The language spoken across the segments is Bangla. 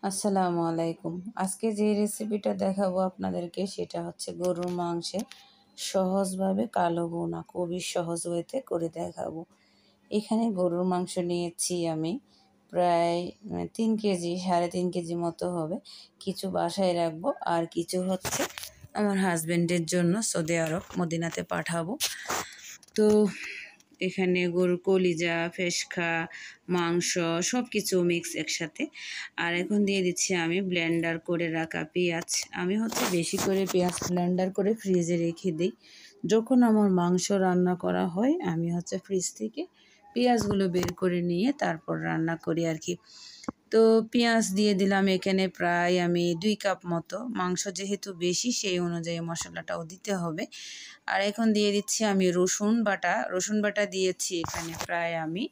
আসসালামু আলাইকুম। আজকে যে রেসিপিটা দেখাবো আপনাদেরকে সেটা হচ্ছে গরুর মাংসের সহজভাবে কালো ভুনা, খুবই সহজ ওয়েতে করে দেখাবো। এখানে গরুর মাংস নিয়েছি আমি প্রায় 3 কেজি, 3.5 কেজি মতো হবে। কিছু বাসায় রাখবো আর কিছু হচ্ছে আমার হাজবেন্ডের জন্য সৌদি আরব মদিনাতে পাঠাবো। তো এখানে গরুর কলিজা, ফেশখা, মাংস সব কিছু মিক্স একসাথে। আর এখন দিয়ে দিচ্ছি আমি ব্লেন্ডার করে রাখা পেঁয়াজ। আমি হচ্ছে বেশি করে পেঁয়াজ ব্লেন্ডার করে ফ্রিজে রেখে দিই। যখন আমার মাংস রান্না করা হয় আমি হচ্ছে ফ্রিজ থেকে পেঁয়াজগুলো বের করে নিয়ে তারপর রান্না করি আর কি। তো পেঁয়াজ দিয়ে দিলাম এখানে প্রায় আমি 2 কাপ মতো। মাংস যেহেতু বেশি সেই অনুযায়ী মশলাটাও দিতে হবে। আর এখন দিয়ে দিচ্ছি আমি রসুন বাটা দিয়েছি এখানে প্রায় আমি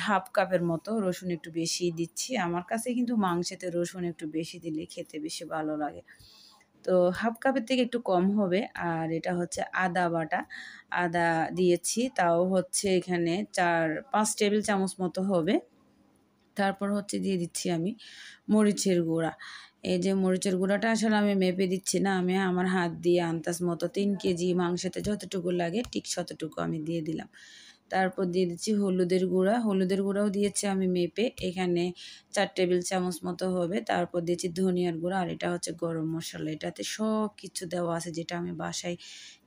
হাফ কাপের মতো। রসুন একটু বেশি দিচ্ছি, আমার কাছে কিন্তু মাংসেতে রসুন একটু বেশি দিলে খেতে বেশি ভালো লাগে। তো হাফ কাপের থেকে একটু কম হবে। আর এটা হচ্ছে আদা বাটা, আদা দিয়েছি, তাও হচ্ছে এখানে 4-5 টেবিল চামচ মতো হবে। তারপর হচ্ছে দিয়ে দিচ্ছি আমি মরিচের গুঁড়া। এই যে মরিচের গুঁড়াটা আসলে আমি মেপে দিচ্ছি না, আমি আমার হাত দিয়ে আন্দাজ মতো 3 কেজি মাংসতে যতটুকু লাগে ঠিক ততটুকু আমি দিয়ে দিলাম। তারপর দিয়ে দিচ্ছি হলুদের গুঁড়াও দিয়েছি আমি মেপে, এখানে 4 টেবিল চামচ মতো হবে। তারপর দিয়েছি ধনিয়ার গুঁড়া, আর এটা হচ্ছে গরম মশলা। এটাতে সব কিছু দেওয়া আছে যেটা আমি বাসায়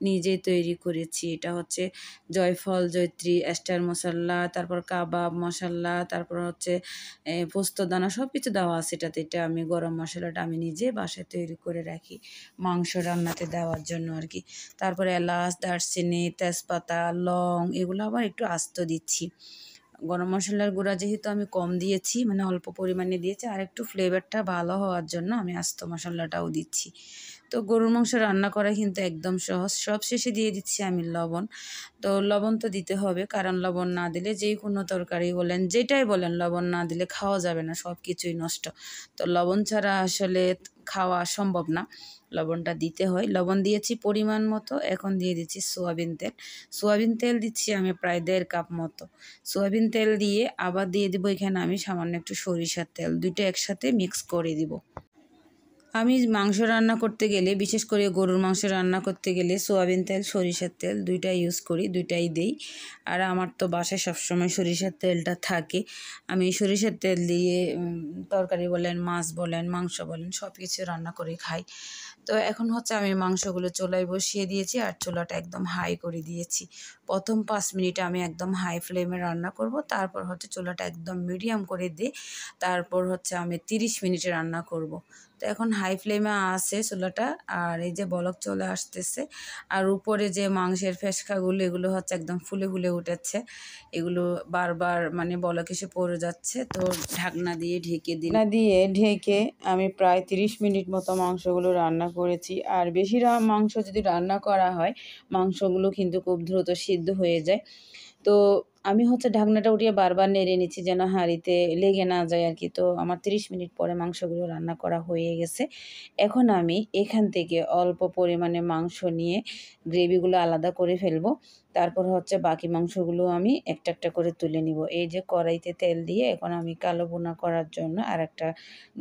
নিজেই তৈরি করেছি। এটা হচ্ছে জয়ফল, জয়ত্রী, স্টার মশলা, তারপর কাবাব মশলা, তারপর হচ্ছে পোস্তদানা সব কিছু দেওয়া আছে এটাতে। এটা আমি গরম মশলাটা আমি নিজে বাসায় তৈরি করে রাখি মাংস রান্নাতে দেওয়ার জন্য আর কি। তারপরে এলাচ, দারচিনি, তেজপাতা, লং এগুলো আবার একটু আস্ত দিচ্ছি। গরম মশলার গুঁড়া যেহেতু আমি কম দিয়েছি, অল্প পরিমাণে দিয়েছি, আর একটু ফ্লেভারটা ভালো হওয়ার জন্য আমি আস্ত মশলাটাও দিচ্ছি। তো গরুর মাংস রান্না করা কিন্তু একদম সহজ। সব শেষে দিয়ে দিচ্ছি আমি লবণ। তো লবণ তো দিতে হবে, কারণ লবণ না দিলে যেই কোনো তরকারি বলেন, যেটাই বলেন, লবণ না দিলে খাওয়া যাবে না, সব কিছুই নষ্ট। তো লবণ ছাড়া আসলে খাওয়া সম্ভব না, লবণটা দিতে হয়। লবণ দিয়েছি পরিমাণ মতো। এখন দিয়ে দিচ্ছি সোয়াবিন তেল দিচ্ছি আমি প্রায় 1.5 কাপ মতো। সোয়াবিন তেল দিয়ে আবার দিয়ে দিব এখানে আমি সামান্য একটু সরিষার তেল, দুইটা একসাথে মিক্স করে দিব। আমি মাংস রান্না করতে গেলে, বিশেষ করে গরুর মাংস রান্না করতে গেলে সোয়াবিন তেল, সরিষার তেল দুইটাই ইউজ করি, দুইটাই দেই। আর আমার তো বাসায় সবসময় সরিষার তেলটা থাকে। আমি সরিষার তেল দিয়ে তরকারি বলেন, মাছ বলেন, মাংস বলেন সব কিছু রান্না করে খাই। তো এখন হচ্ছে আমি মাংসগুলো চুলায় বসিয়ে দিয়েছি আর চুলাটা একদম হাই করে দিয়েছি। প্রথম 5 মিনিট আমি একদম হাই ফ্লেমে রান্না করব, তারপর হচ্ছে চুলাটা একদম মিডিয়াম করে দিয়ে তারপর হচ্ছে আমি 30 মিনিটে রান্না করব। তো এখন হাই ফ্লেমে আছে চুলাটা, আর এই যে বলক চলে আসতেছে, আর উপরে যে মাংসের ফেসকাগুলো এগুলো হচ্ছে একদম ফুলে ফুলে উঠেছে, এগুলো বারবার বলক এসে পড়ে যাচ্ছে। তো ঢাকনা দিয়ে ঢেকে আমি প্রায় 30 মিনিট মতো মাংসগুলো রান্না করেছি। আর বেশি মাংস যদি রান্না করা হয় মাংসগুলো কিন্তু খুব দ্রুত সিদ্ধ হয়ে যায়। তো আমি হচ্ছে ঢাকনাটা উঠিয়ে বারবার নেড়ে নিচ্ছি যেন হাঁড়িতে লেগে না যায় আর কি। তো আমার 30 মিনিট পরে মাংসগুলো রান্না করা হয়ে গেছে। এখন আমি এখান থেকে অল্প পরিমাণে মাংস নিয়ে গ্রেভিগুলো আলাদা করে ফেলবো। তারপর হচ্ছে বাকি মাংসগুলো আমি একটা একটা করে তুলে নিব। এই যে কড়াইতে তেল দিয়ে এখন আমি কালো ভুনা করার জন্য আর একটা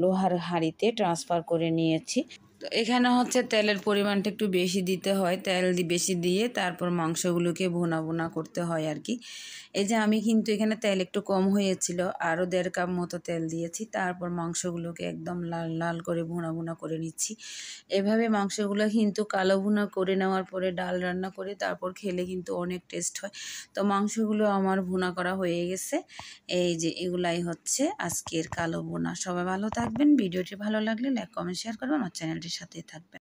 লোহার হাঁড়িতে ট্রান্সফার করে নিয়েছি। তো এখানে হচ্ছে তেলের পরিমাণটা একটু বেশি দিতে হয়, তেল বেশি দিয়ে তারপর মাংসগুলোকে ভুনা ভুনা করতে হয় আর কি। এই যে আমি কিন্তু এখানে তেল একটু কম হয়েছিল, আরও 1.5 কাপ মতো তেল দিয়েছি। তারপর মাংসগুলোকে একদম লাল লাল করে ভুনা ভুনা করে নিচ্ছি। এভাবে মাংসগুলো কিন্তু কালো ভুনা করে নেওয়ার পরে ডাল রান্না করে তারপর খেলে কিন্তু অনেক টেস্ট হয়। তো মাংসগুলো আমার ভুনা করা হয়ে গেছে। এই যে এগুলাই হচ্ছে আজকের কালো ভুনা। সবাই ভালো থাকবেন। ভিডিওটি ভালো লাগলে লাইক, কমেন্ট, শেয়ার করবেন। আমার চ্যানেলটির সাথেই থাকবেন।